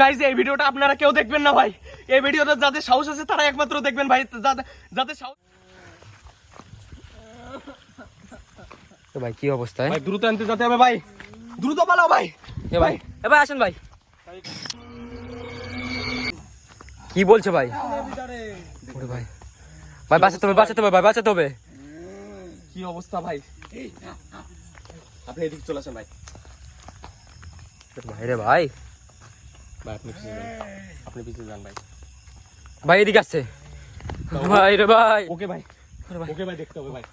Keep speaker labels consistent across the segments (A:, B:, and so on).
A: Guys এই ভিডিওটা আপনারা কেউ দেখবেন না ভাই, এই ভিডিওটা যাদের সাহস আছে তারা একমাত্র দেখবেন ভাই, যাদের সাহস।
B: তো ভাই কি অবস্থা?
A: ভাই দ্রুত আনতে যেতে হবে ভাই, দ্রুত পালাও ভাই।
B: এ ভাই আসেন ভাই। কি বলছো ভাই? ওরে ভাই ভাই বাঁচাতে হবে ভাই, বাঁচাতে হবে।
A: কি অবস্থা ভাই, আপনি এদিকে চলে আসেন ভাই।
B: ভাই রে ভাই,
A: ভাই আপনি পিছিয়ে যান, আপনি পিছিয়ে যান ভাই।
B: ভাই এদিকে আসছে ভাই রে ভাই।
A: ওকে ভাই, ওকে ভাই দেখতে হবে ভাই,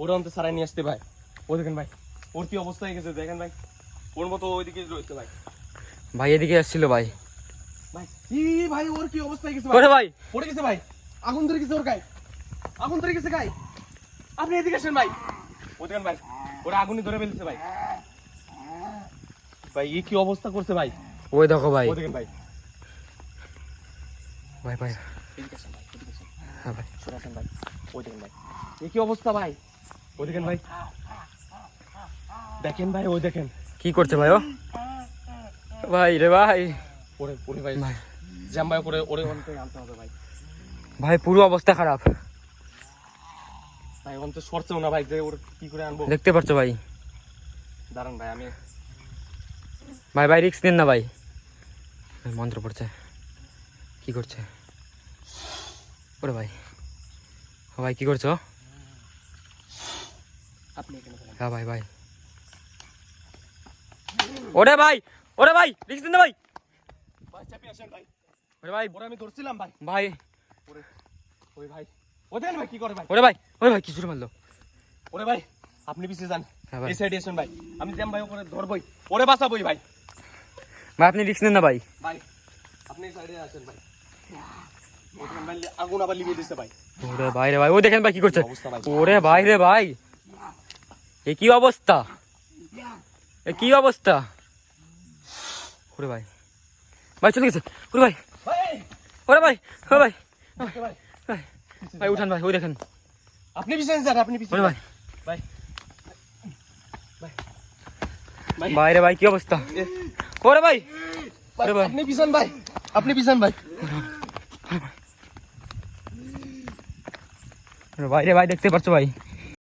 A: ওরা অন্ত সারাই নিয়ে আসতে ভাই। ও দেখেন ভাই ওর কি অবস্থা হয়ে গেছে দেখেন ভাই, ওর মতো ওইদিকে রয়েছে ভাই।
B: ভাই এদিকে আসছিল ভাই।
A: ভাই ই ভাই ওর কি অবস্থা হয়ে গেছে
B: ওরে
A: ভাই,
B: ভাই
A: পড়ে গেছে ভাই, আগুন ধরে গেছে ওর গায়ে, আগুন ধরে গেছে গায়ে। আপনি এদিকে আসেন ভাই, ও দেখেন ভাই ওরা আগুনই ধরে ফেলছে ভাই। ভাই এই কি অবস্থা করছে ভাই,
B: ওই দেখো ভাই।
A: ও দেখেন ভাই।
B: ভাই ভাই
A: এদিকে আসেন ভাই, এদিকে আসেন,
B: হ্যাঁ ভাই।
A: সরে আসেন ভাই। ও দেখেন ভাই এই কি অবস্থা ভাই, ও দেখেন ভাই, দেখেন ভাই ও দেখেন
B: কি করছে ভাই ও? ভাই রে ভাই,
A: ওরে ওরে ভাই,
B: ভাই
A: জ্যাম ভাই করে ওরে অন্তে আনতে হবে ভাই।
B: ভাই পুরো অবস্থা খারাপ,
A: ভাই অন্তে সরছেও না ভাই, যে ওর কি করে আনবো।
B: দেখতে পাচ্ছ ভাই।
A: দাঁড়ান ভাই আমি,
B: ভাই ভাই রিস্ক নেন না ভাই। ভাই মন্ত্র পড়ছে, কি করছে? ওরে ভাই, ও ভাই কি করছো?
A: আপনি এখানে বলেন।
B: হ্যাঁ ভাই ভাই। ওরে ভাই রিস্ক নেন না ভাই।
A: ভাই চাপি আসেন ভাই,
B: ওরে ভাই
A: ওরে আমি ধরছিলাম ভাই।
B: ভাই
A: ওরে ওই ভাই ও দেখেন ভাই কি করে ভাই,
B: ওরে ভাই কি শুরু মারলো?
A: ওরে ভাই আপনি পিছিয়ে যান,
B: হ্যাঁ ভাই।
A: এই সাইডে আসেন ভাই, আমি জ্যাম ভাই ওরে ধরবই, ওরে বাঁচাবই ভাই।
B: ভাই আপনি রিস্ক নেন না ভাই।
A: ভাই আপনি এই সাইডে আসেন ভাই, ও দেখেন ভাই আগুন আবার লিভিয়ে দিচ্ছে ভাই।
B: ওরে ভাই রে ভাই, ও দেখেন ভাই কি করছে।
A: অবস্থা ভাই,
B: ওরে ভাই রে ভাই, এ কি অবস্থা, এ কি অবস্থা? ওরে ভাই ভাই চলে গেছে। ওরে ভাই,
A: ভাই
B: ওরে ভাই, ওরে ভাই,
A: দেখতে ভাই,
B: ভাই ভাই উঠান ভাই, ওই দেখেন।
A: আপনি পিছিয়ে যান, আপনি পিছিয়ে
B: ওরে ভাই
A: ভাই, ভাই ভাই
B: ভাই রে ভাই কি অবস্থা? ওরে ভাই, ওরে ভাই
A: আপনি পিছন ভাই, আপনি পিছন ভাই।
B: ভাই রে ভাই দেখতে পাচ্ছ ভাই।